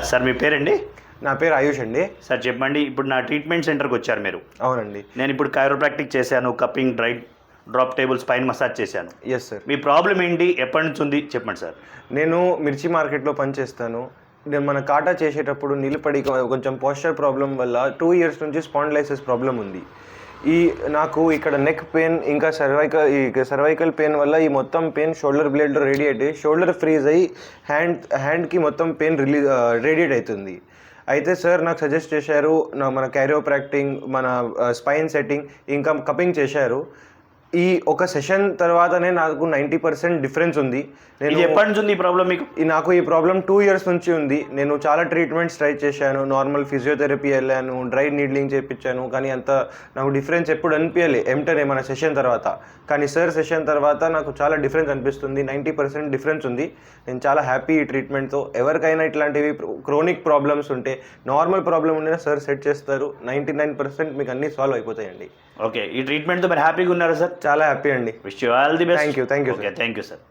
Sir మీ పేరండి? నా పేరు ఆయుష్ అండి. సార్ చెప్పండి, ఇప్పుడు నా ట్రీట్మెంట్ సెంటర్కి వచ్చారు మీరు? అవునండి. నేను ఇప్పుడు కైరోప్రాక్టిక్ చేశాను, cupping, drop table, spine massage చేశాను. Yes sir. మీ ప్రాబ్లం ఏంటి, ఎప్పటి నుంచి ఉంది చెప్పండి సార్. నేను మిర్చి మార్కెట్లో పనిచేస్తాను. నేను మన కాటా చేసేటప్పుడు నిలబడి కొంచెం పోస్చర్ ప్రాబ్లం వల్ల 2 years నుంచి స్పాండిలైసిస్ ప్రాబ్లం ఉంది. నాకు ఇక్కడ నెక్ పెయిన్ ఇంకా సర్వైకల్ పెయిన్ వల్ల ఈ మొత్తం పెయిన్ షోల్డర్ బ్లేడ్లో రేడియేట్ అయ్యి షోల్డర్ ఫ్రీజ్ అయ్యి హ్యాండ్కి మొత్తం పెయిన్ రేడియేట్ అవుతుంది. అయితే సార్ నాకు సజెస్ట్ చేశారు మన కైరోప్రాక్టింగ్, మన స్పైన్ సెట్టింగ్, ఇంకా కప్పింగ్ చేశారు. ఈ ఒక సెషన్ తర్వాతనే నాకు 90% డిఫరెన్స్ ఉంది. నేను ఎప్పటి నుంచి ఉంది ఈ ప్రాబ్లం మీకు? నాకు ఈ ప్రాబ్లం 2 years నుంచి ఉంది. నేను చాలా ట్రీట్మెంట్స్ ట్రై చేశాను, నార్మల్ ఫిజియోథెరపీ వెళ్ళాను, డ్రై నీడ్లింగ్ చేయించాను, కానీ అంత నాకు డిఫరెన్స్ ఎప్పుడు అనిపించలే ఎంటనే మన సెషన్ తర్వాత. కానీ సార్ సెషన్ తర్వాత నాకు చాలా డిఫరెన్స్ అనిపిస్తుంది. 90% డిఫరెన్స్ ఉంది. నేను చాలా హ్యాపీ ఈ ట్రీట్మెంట్తో. ఎవరికైనా ఇట్లాంటివి క్రోనిక్ ప్రాబ్లమ్స్ ఉంటే, నార్మల్ ప్రాబ్లం ఉంటే సార్ సెట్ చేస్తారు. 99% మీకు అన్నీ సాల్వ్ అయిపోతాయండి. ఓకే, ఈ ట్రీట్మెంట్తో మీరు హ్యాపీగా ఉన్నారా సార్? చాలా హ్యాపీ అండి. Wish you all the best. Thank you. Okay, thank you sir.